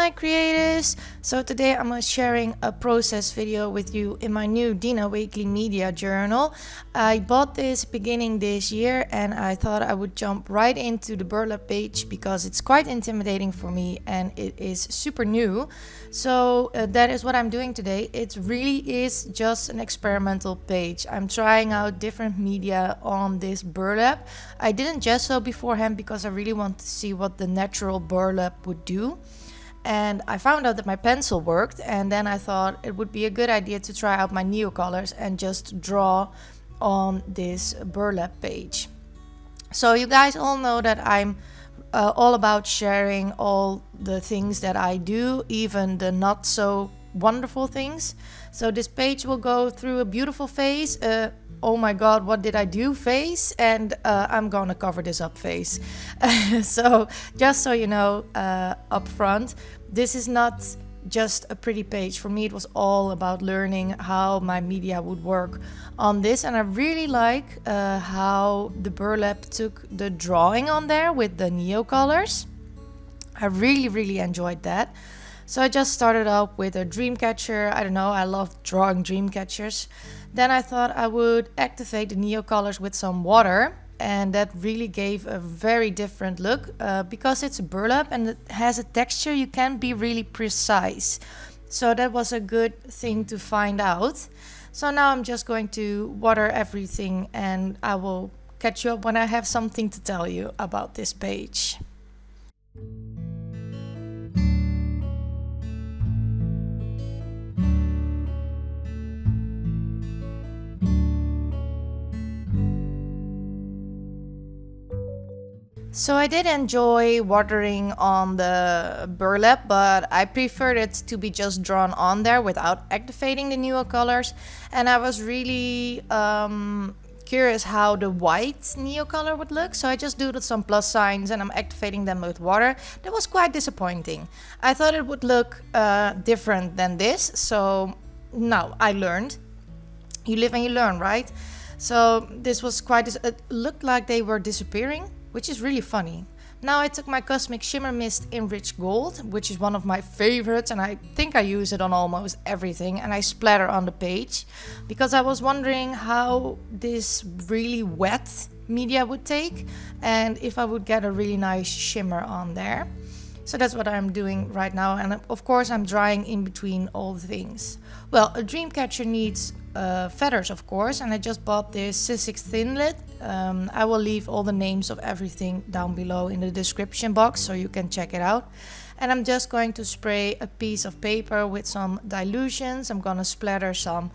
my creatives! So today I'm sharing a process video with you in my new Dina weekly media journal. I bought this beginning this year and I thought I would jump right into the Burlap page because it's quite intimidating for me and it is super new. So that is what I'm doing today. It really is just an experimental page. I'm trying out different media on this burlap. I didn't gesso beforehand because I really want to see what the natural burlap would do. And I found out that my pencil worked, and then I thought it would be a good idea to try out my Neocolors and just draw on this burlap page. So you guys all know that I'm all about sharing all the things that I do, even the not so wonderful things. So this page will go through a beautiful phase, oh my god, what did I do phase, and I'm gonna cover this up phase. So just so you know up front, this is not just a pretty page. For me it was all about learning how my media would work on this, and I really like how the burlap took the drawing on there with the Neocolors. I really enjoyed that. So I just started up with a dream catcher. I don't know, I love drawing dream catchers. Then I thought I would activate the Neocolors with some water, and that really gave a very different look because it's a burlap and it has a texture. You can be really precise. So that was a good thing to find out. So now I'm just going to water everything and I will catch you up when I have something to tell you about this page. So I did enjoy watering on the burlap, but I preferred it to be just drawn on there without activating the Neocolors. And I was really curious how the white Neocolor would look, so I just doodled some plus signs and I'm activating them with water. That was quite disappointing. I thought it would look different than this, so now I learned. You live and you learn, right? So this was quite, it looked like they were disappearing, which is really funny. Now I took my Cosmic Shimmer Mist in Rich Gold, which is one of my favorites, and I think I use it on almost everything, and I splatter on the page because I was wondering how this really wet media would take and if I would get a really nice shimmer on there. So that's what I'm doing right now, and of course I'm drying in between all the things. Well, a dream catcher needs feathers, of course, and I just bought this Sizzix thinlit. I will leave all the names of everything down below in the description box so you can check it out. And I'm just going to spray a piece of paper with some Dylusions. I'm gonna splatter some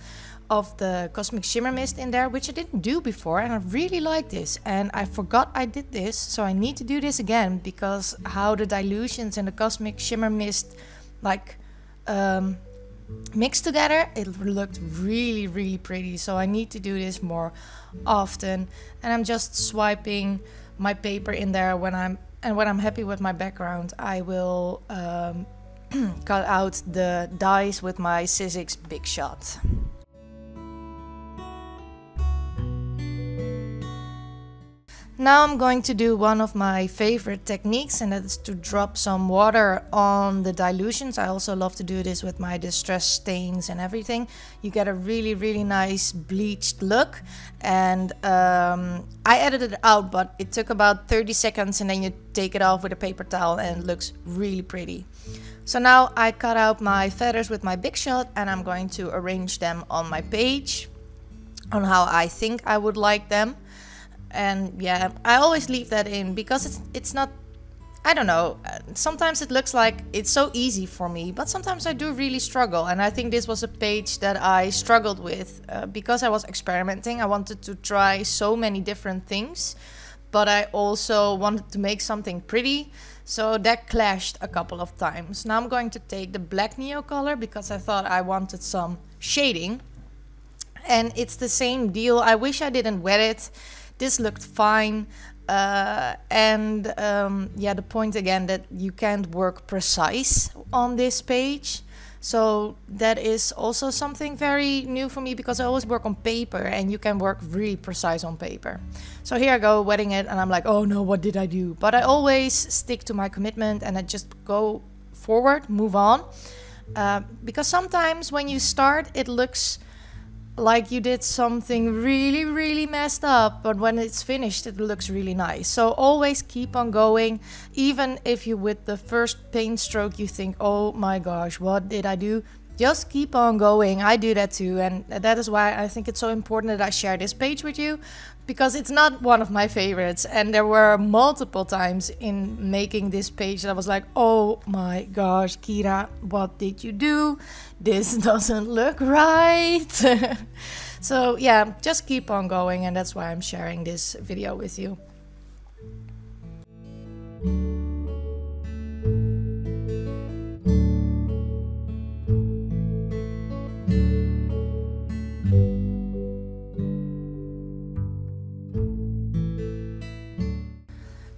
of the Cosmic Shimmer Mist in there, which I didn't do before, and I really like this, and I forgot I did this, so I need to do this again because how the Dylusions and the Cosmic Shimmer Mist like mixed together, it looked really pretty. So I need to do this more often, and I'm just swiping my paper in there when I'm happy with my background. I will cut out the dies with my Sizzix Big Shot. Now I'm going to do one of my favorite techniques, and that is to drop some water on the Dylusions. I also love to do this with my distress stains and everything. You get a really nice bleached look, and I edited it out, but it took about 30 seconds and then you take it off with a paper towel and it looks really pretty. So now I cut out my feathers with my Big Shot and I'm going to arrange them on my page on how I think I would like them. And yeah, I always leave that in because it's not, I don't know, sometimes it looks like it's so easy for me, but sometimes I do really struggle, and I think this was a page that I struggled with because I was experimenting. I wanted to try so many different things, but I also wanted to make something pretty, so that clashed a couple of times. Now I'm going to take the black Neocolor because I thought I wanted some shading, and it's the same deal. I wish I didn't wet it. This looked fine, yeah, the point again that you can't work precise on this page. So that is also something very new for me because I always work on paper and you can work really precise on paper. So here I go wetting it and I'm like, oh no, what did I do? But I always stick to my commitment and I just go forward, move on. Because sometimes when you start, it looks like you did something really, really messed up, but when it's finished, it looks really nice. So always keep on going, even if you with the first paint stroke you think, oh my gosh, what did I do? Just keep on going. I do that too, and that is why I think it's so important that I share this page with you, because it's not one of my favorites, and there were multiple times in making this page that I was like, oh my gosh, Kyra, what did you do? This doesn't look right. So yeah, just keep on going, and that's why I'm sharing this video with you.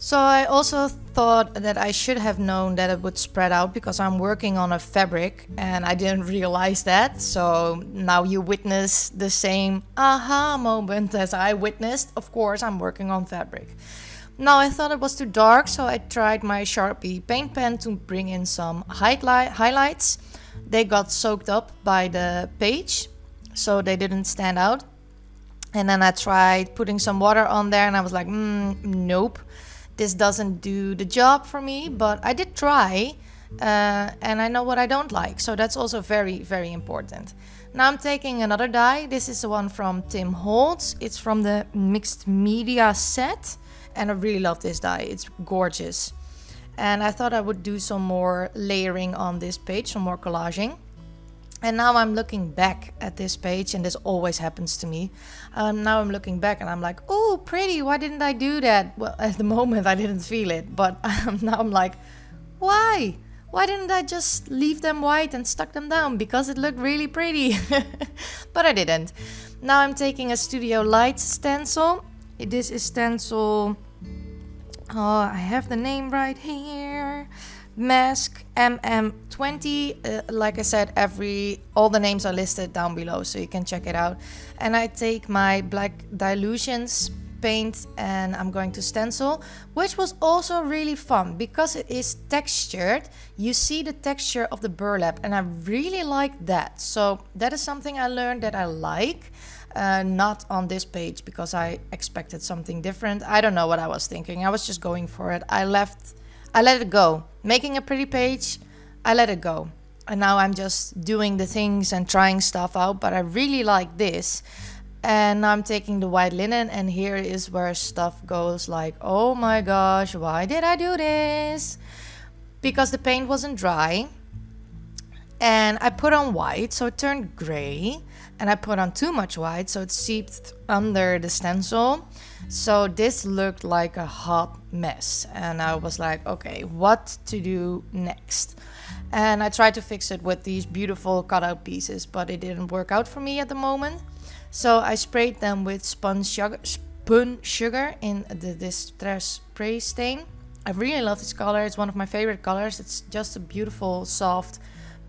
So I also thought that I should have known that it would spread out, because I'm working on a fabric and I didn't realize that. So now you witness the same aha moment as I witnessed. Of course, I'm working on fabric. Now I thought it was too dark, so I tried my Sharpie paint pen to bring in some highlights. They got soaked up by the page, so they didn't stand out. And then I tried putting some water on there, and I was like, nope. This doesn't do the job for me, but I did try, and I know what I don't like, so that's also very, very important. Now I'm taking another dye. This is the one from Tim Holtz. It's from the mixed media set, and I really love this dye. It's gorgeous. And I thought I would do some more layering on this page, some more collaging. And now I'm looking back at this page, and this always happens to me. Now I'm looking back and I'm like, oh, pretty, why didn't I do that? Well, at the moment I didn't feel it, but now I'm like, why? Why didn't I just leave them white and stuck them down? Because it looked really pretty. But I didn't. Now I'm taking a Studio Lights stencil. This is stencil, I have the name right here. Mask MM20. Like I said, all the names are listed down below, so you can check it out. And I take my black Dylusions paint and I'm going to stencil, which was also really fun because it is textured. You see the texture of the burlap, and I really like that. So that is something I learned that I like. Not on this page because I expected something different. I don't know what I was thinking. I was just going for it. I let it go. Making a pretty page, I let it go. And now I'm just doing the things and trying stuff out, but I really like this. And now I'm taking the white linen, and here is where stuff goes like, oh my gosh, why did I do this? Because the paint wasn't dry. And I put on white, so it turned gray. And I put on too much white, so it seeped under the stencil. So this looked like a hot mess. And I was like, okay, what to do next? And I tried to fix it with these beautiful cutout pieces, but it didn't work out for me at the moment. So I sprayed them with Spun Sugar in the Distress Spray stain. I really love this color. It's one of my favorite colors. It's just a beautiful, soft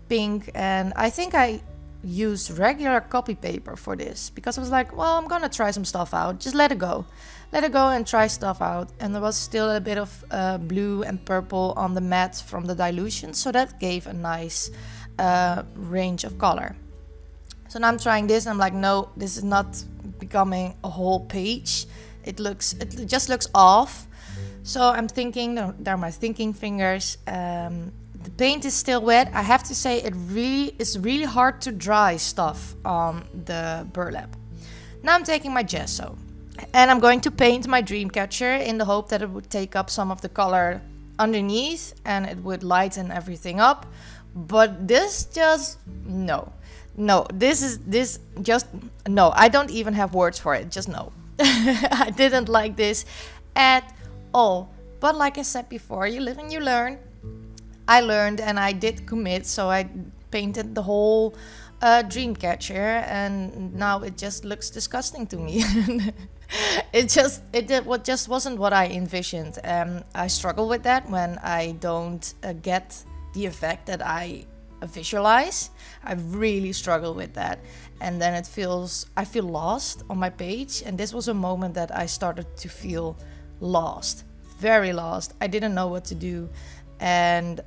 pink. And I think I used regular copy paper for this because I was like, well, I'm gonna try some stuff out. Just let it go. Let it go and try stuff out. And there was still a bit of blue and purple on the matte from the dilution. So that gave a nice range of color. So now I'm trying this and I'm like, no, this is not becoming a whole page. It just looks off. So I'm thinking, they're my thinking fingers. The paint is still wet. I have to say it's really hard to dry stuff on the burlap. Now I'm taking my gesso and I'm going to paint my dream catcher in the hope that it would take up some of the color underneath and it would lighten everything up. But this just, no, I don't even have words for it, just no. I didn't like this at all. But like I said before, you live and you learn. I learned and I did commit, so I painted the whole dream catcher, and now it just looks disgusting to me. It just wasn't what I envisioned. I struggle with that when I don't get the effect that I visualize. I really struggle with that, and then I feel lost on my page, and this was a moment that I started to feel lost, very lost. I didn't know what to do. And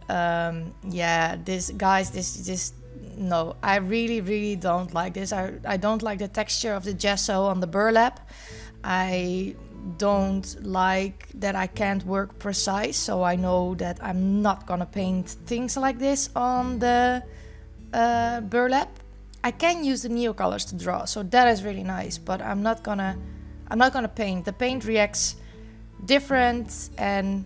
yeah, this guys, this just no, I really don't like this. I don't like the texture of the gesso on the burlap. I don't like that I can't work precise, so I know that I'm not gonna paint things like this on the burlap. I can use the Neocolors to draw, so that is really nice, but I'm not gonna paint. The paint reacts different, and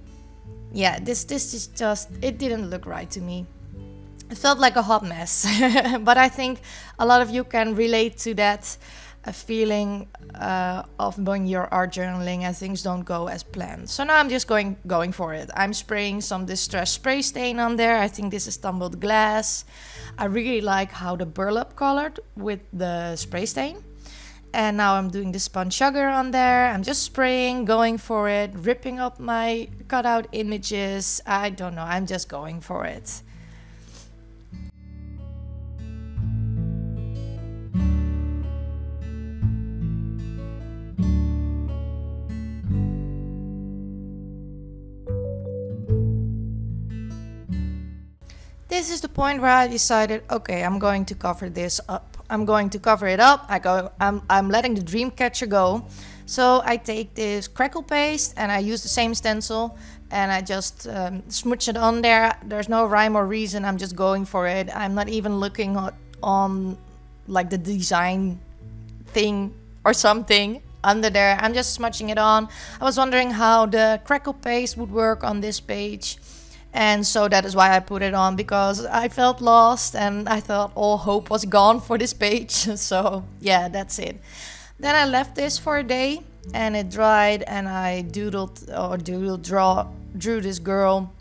yeah, this is just, it didn't look right to me. It felt like a hot mess. But I think a lot of you can relate to that feeling of when you're art journaling and things don't go as planned. So now I'm just going for it. I'm spraying some Distress spray stain on there. I think this is Tumbled Glass. I really like how the burlap colored with the spray stain. And now I'm doing the Spun Sugar on there. I'm just spraying, going for it, ripping up my cutout images. I don't know, I'm just going for it. This is the point where I decided, okay, I'm going to cover this up. I'm going to cover it up. I'm letting the dream catcher go. So I take this Crackle paste and I use the same stencil and I just smooch it on there. There's no rhyme or reason. I'm just going for it. I'm not even looking on like the design thing or something under there. I'm just smudging it on. I was wondering how the Crackle paste would work on this page. And so that is why I put it on, because I felt lost and I thought all hope was gone for this page. So yeah, that's it. Then I left this for a day and it dried, and I drew this girl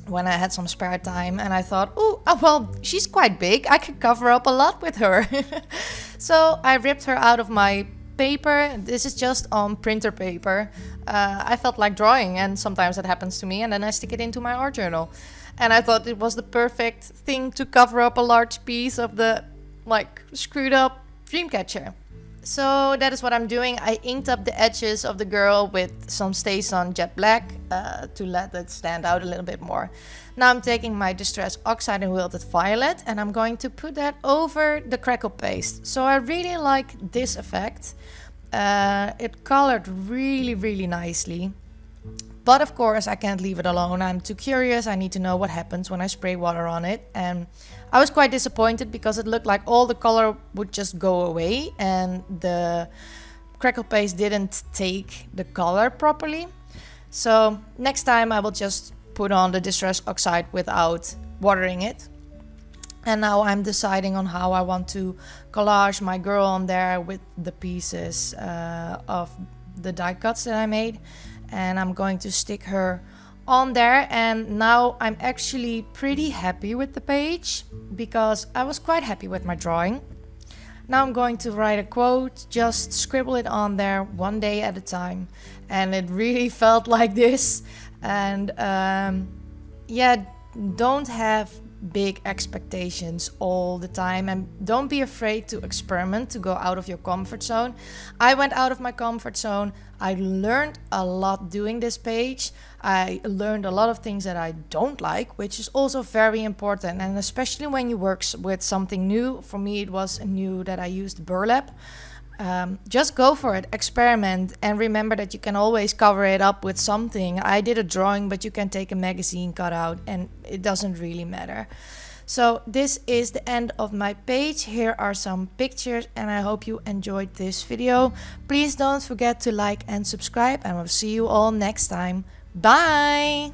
when I had some spare time, and I thought, oh well, she's quite big, I could cover up a lot with her. So I ripped her out of my paper. This is just on printer paper. I felt like drawing, and sometimes that happens to me, and then I stick it into my art journal. And I thought it was the perfect thing to cover up a large piece of the like screwed up dreamcatcher. So that is what I'm doing. I inked up the edges of the girl with some StazOn Jet Black to let it stand out a little bit more. Now I'm taking my Distress Oxide and Wilted Violet and I'm going to put that over the Crackle paste. So I really like this effect. It colored really nicely. But of course I can't leave it alone. I'm too curious. I need to know what happens when I spray water on it. And I was quite disappointed because it looked like all the color would just go away and the Crackle paste didn't take the color properly. So next time I will just put on the Distress Oxide without watering it. And now I'm deciding on how I want to collage my girl on there with the pieces of the die cuts that I made. And I'm going to stick her on there, and now I'm actually pretty happy with the page because I was quite happy with my drawing. Now I'm going to write a quote, just scribble it on there one day at a time, and it really felt like this. And yeah, don't have big expectations all the time, and don't be afraid to experiment, to go out of your comfort zone. I went out of my comfort zone. I learned a lot doing this page. I learned a lot of things that I don't like, which is also very important, and especially when you work with something new. For me it was new that I used burlap. Just go for it, experiment, and remember that you can always cover it up with something. I did a drawing, but you can take a magazine cutout and it doesn't really matter. So this is the end of my page. Here are some pictures and I hope you enjoyed this video. Please don't forget to like and subscribe, and I'll see you all next time. Bye!